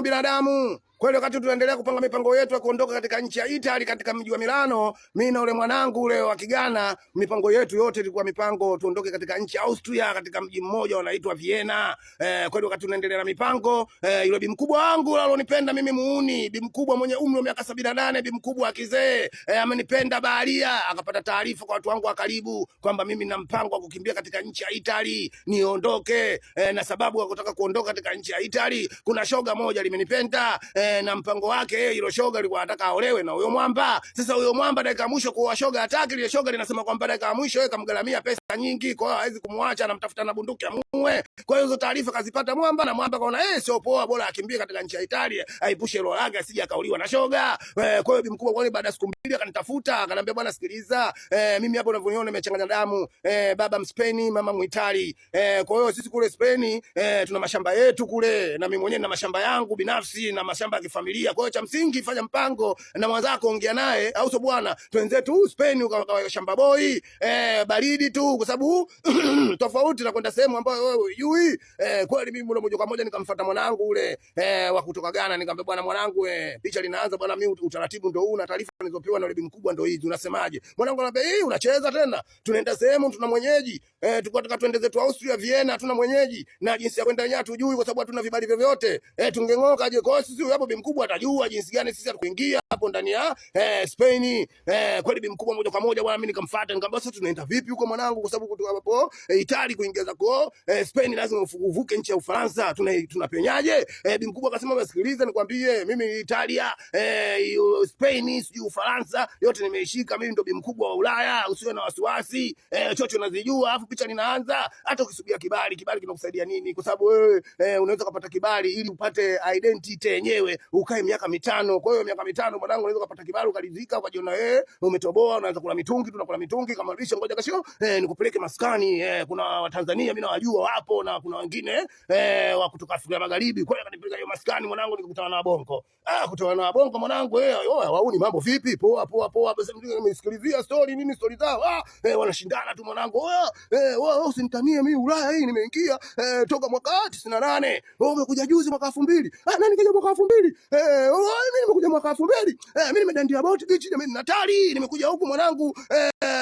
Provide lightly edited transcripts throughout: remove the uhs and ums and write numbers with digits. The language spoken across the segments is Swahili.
binadamu. Kwa hiyo wakati tunaendelea kupanga mipango yetu ya kuondoka katika nchi ya Italy katika mji wa Milano, mimi na ule mwanangu ule wa Kigana, mipango yetu yote ilikuwa mipango tuondoke katika nchi ya Austria katika mji mmoja unaitwa Vienna. Kwa hiyo wakati tunaendelea na mipango, yule bi mkubwa wangu alonipenda mimi muuni, bi mkubwa mwenye umri wa miaka 78, bi mkubwa akizee, amenipenda baharia, akapata taarifa kwa watu wangu wa karibu kwamba mimi na mpango wa kukimbia katika nchi ya Italy, niondoke, na sababu ya kutaka kuondoka katika nchi ya Italy, kuna shoga moja limenipenda, na mpango wake hilo shoga alikuwa anataka aolewe na huyo mwamba. Sasa huyo mwamba dakika ya mwisho kwa shoga hataki, ile shoga linasema kwamba dakika ya mwisho yeye kamgaramia pesa nyingi, kwa hiyo hawezi kumwacha, anamtafuta na bunduki amuue. Kwa hiyo hizo taarifa kazipata mwamba, na mwamba kaona sio poa, bora akimbie katika nchi ya Italia, aipushe roho yake asije akauliwa na shoga. Kwa hiyo bi mkubwa kwani baada ya siku mbili akanitafuta, akaniambia bwana sikiliza, mimi hapo unavyoniona nimechanganya damu, baba Mspain mama Muitali. Kwa hiyo sisi kule Spain tuna mashamba yetu kule, na mimi mwenyewe na mashamba yangu binafsi na mashamba ya kifamilia. Kwa hiyo cha msingi fanya mpango na mwenzako, ongea naye, au sio bwana, tuenze tu Spain ukaweka shamba boy, baridi tu, kwa sababu tofauti na kwenda sehemu ambayo wewe hujui. Kweli mimi moja kwa moja nikamfuata mwanangu ule wa kutoka Ghana, nikamwambia bwana mwanangu, picha linaanza bwana, mimi utaratibu ndio huu na taarifa nilizopewa na yule mkubwa ndio hizi, unasemaje? Mwanangu anambia unacheza tena, tunaenda sehemu tuna mwenyeji, tulikuwa tunataka tuende zetu Austria Vienna, tuna mwenyeji na jinsi ya kwenda yenyewe hatujui kwa sababu hatuna vibali vyovyote. Tungeng'oka je? Kwa sisi hapo bi mkubwa atajua jinsi gani sisi kuingia hapo ndani ya Spain. Kweli bi mkubwa moja kwa moja bwana, mimi nikamfuata, nikamwambia sasa tunaenda vipi huko mwanangu, kwa sababu kutoka hapo Italy kuingia zako Spain lazima uvuke nchi ya Ufaransa, tunapenyaje? Bi mkubwa akasema wasikiliza nikwambie, mimi Italia, Spain, sijui Ufaransa, yote nimeishika mimi, ndo bi mkubwa wa Ulaya, usiwe na wasiwasi, chocho nazijua, afu picha linaanza. Hata ukisubia kibali kinakusaidia nini? Kwa sababu wewe unaweza kupata kibali ili upate identity yenyewe ukae miaka 5. Kwa hiyo miaka 5 mwanangu unaweza kupata kibali ukalizika, ukajiona umetoboa, unaanza kula mitungi, tunakula mitungi kama lisha, ngoja kesho nikupeleke maskani. Kuna Watanzania mimi nawajua wapo, na kuna wengine wa kutoka Afrika Magharibi. Kwa hiyo kanipeleka hiyo maskani mwanangu, nikakutana na Wabongo. Kutana na Wabongo mwanangu, wauni mambo vipi? Poa. Basi nimesikilizia story zao. Wanashindana tu mwanangu. Usinitanie mimi Ulaya hii nimeingia toka mwaka 98. Umekuja juzi mwaka 2000. Nani kaja mwaka 2000? Mimi nimekuja mwaka 2000. Mimi nimedandia Boat Beach, mimi Natali, nimekuja huku mwanangu.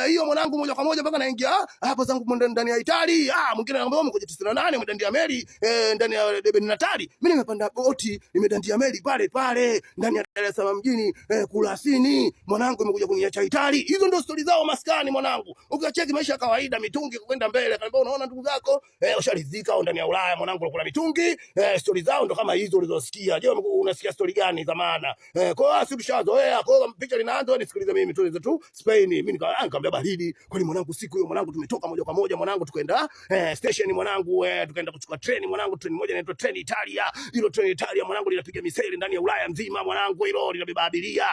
Hiyo mwanangu moja kwa moja mpaka naingia hapo zangu ndani ya Italy. Mwingine anambia umekuja 98 umedandia meli ndani ya Natali. Mimi nimepanda boti, nimedandia meli pale ndani ya Dar es Salaam mjini Kurasini. Mwanangu nimekuja kuniacha Italy. Hizo ndio story zao maskani mwanangu. Ukiacheki maisha ya kawaida, mitungi kwenda mbele. Kanambia unaona ndugu zako usharidhika au ndani ya Ulaya mwanangu kuna mitungi. Story zao ndo kama hizo ulizosikia. Je, unasikia story gani za maana? Kwa hiyo si tushazoea. Kwa hiyo picha linaanza, nisikilize mimi tueleze tu Spain. Mimi nikamwambia baridi. Kwani mwanangu siku hiyo mwanangu tumetoka moja kwa moja mwanangu tukaenda station mwanangu, tukaenda kuchukua treni mwanangu, treni moja inaitwa Treni Italia. Hilo Treni Italia mwanangu linapiga miseli ndani ya Ulaya mzima mwanangu, hilo linabeba abiria.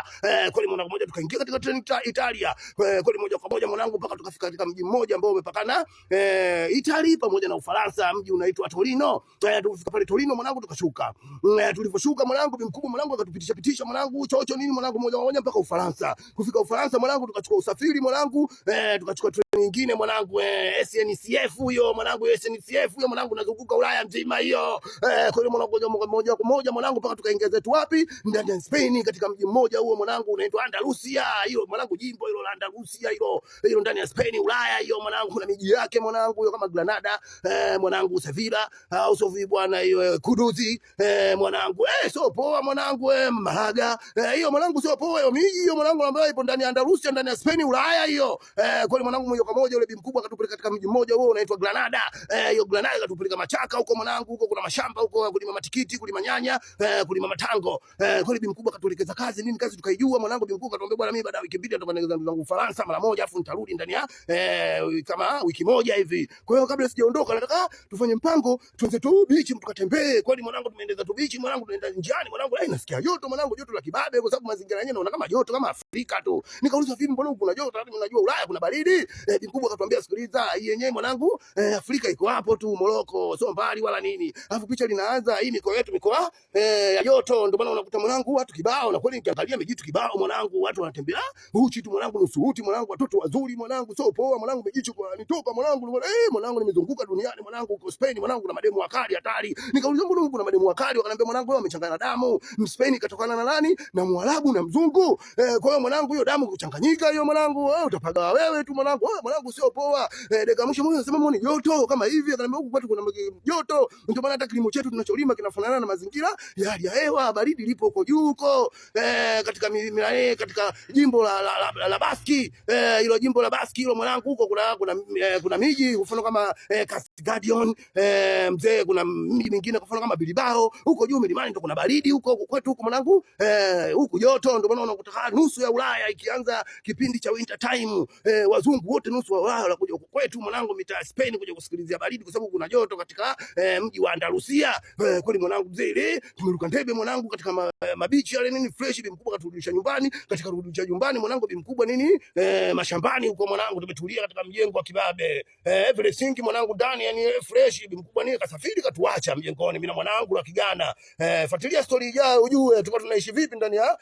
Kwani moja kwa moja tukaingia katika Treni Italia. Kwani moja kwa moja mwanangu mpaka tukafika katika mji mmoja ambao umepakana Italy pamoja na Ufaransa, mji unaitwa Torino. Tulifika pale Torino mwanangu tukashuka. Tuliposhuka mwanangu bi mkubwa mwanangu akatupitisha mwanangu chocho nini mwanangu moja kwa moja mpaka Ufaransa. Kufika Ufaransa mwanangu tukachukua usafiri mwanangu, tukachukua treni nyingine mwanangu, SNCF hiyo mwanangu, SNCF hiyo mwanangu nazunguka Ulaya mzima hiyo. Kwa hiyo mwanangu moja kwa moja mwanangu mpaka tukaingia zetu wapi? Ndani ya Spain katika mji mmoja huo mwanangu unaitwa Andalusia. Hiyo mwanangu jimbo hilo la Andalusia hilo ndani ya Spain Ulaya hiyo mwanangu, kuna miji yake mwanangu hiyo kama Granada, mwanangu Sevilla, au sio bwana, hiyo Kuduzi mwanangu, sio poa mwanangu, Malaga hiyo mwanangu sio poa hiyo miji hiyo mwanangu ambayo ipo ndani ya Andalusia ndani ya Spain Ulaya hiyo. Kwa mwanangu moja kwa moja yule bi mkubwa akatupeleka katika mji mmoja huo unaitwa Granada. Hiyo Granada akatupeleka machaka huko mwanangu, huko kuna mashamba huko, kulima matikiti, kulima nyanya, kulima matango. Kwa bi mkubwa akatuelekeza kazi nini, kazi tukaijua mwanangu. Bi mkubwa akatuambia bwana, mimi baada ya wiki mbili nitakwenda zangu Ufaransa mara moja, afu nitarudi ndani ya kama wiki moja hivi. Kwa hiyo kabla sijaondoka nataka tufanye mpango tuanze tu beach tukatembee. Kwani mwanangu tumeendeza tu beach mwanangu, tunaenda njiani mwanangu, nasikia joto mwanangu, joto la kibabe, kwa sababu mazingira yenyewe naona kama joto kama Afrika tu. Nikauliza vipi, mbona kuna joto? Hata mnajua Ulaya kuna baridi. Bi mkubwa akatuambia sikiliza, hii yenyewe mwanangu Afrika iko hapo tu Morocco, sio mbali wala nini. Alafu picha linaanza hii mikoa yetu mikoa ya joto, ndio maana unakuta mwanangu watu kibao, na kweli nikiangalia mijitu kibao mwanangu, watu wanatembea uchi tu mwanangu, nusu uchi mwanangu, watoto wazuri mwanangu, sio poa mwanangu, mijitu kwa nitoka mwanangu, mwanangu nimezunguka duniani mwanangu, uko Spain mwanangu na mademu wakali hatari. Nikauliza mbona kuna mademu wakali? Wakaniambia mwanangu wao wamechanganya damu, Spain katokana na nani? Na Mwarabu na mzungu. Kwa hiyo mwanangu hiyo damu kuchanganyika hiyo mwanangu, utapaga wewe tu mwanangu, mwanangu sio poa. Dakika mwisho mmoja anasema mbona joto kama hivi? Akaniambia huku kwetu kuna joto, ndio maana hata kilimo chetu tunacholima kinafanana na mazingira ya hali ya hewa, baridi lipo huko juu huko katika jimbo la Baski. Hilo jimbo la Baski hilo mwanangu, huko kuna miji mfano kama Castellón, mzee, kuna miji mingine kwa mfano kama Bilbao, huko juu milimani ndio kuna baridi huko kwetu huko mwanangu, huko joto. Ndio maana unakuta nusu ya Ulaya ikianza kipindi cha winter time, wazungu wote nusu wa Ulaya wanakuja huko kwetu mwanangu, mitaa Spain kuja kusikilizia baridi, kwa sababu kuna joto katika mji wa Andalusia. Kweli mwanangu mzee, ile tumeruka ndebe mwanangu katika mabichi yale nini fresh. Bi mkubwa katurudisha nyumbani, katika kurudisha nyumbani mwanangu, bi mkubwa nini mashambani huko mwanangu, tumetulia katika mjengo wa kibabe, everything mwanangu ndani yani fresh. Bi mkubwa nini kasafiri katuacha mjengoni, mimi na mwanangu la Kigana. Fuatilia story ijayo ujue tulikuwa tunaishi vipi ndani ya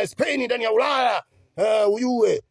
Spain, ndani ya Ulaya, ujue.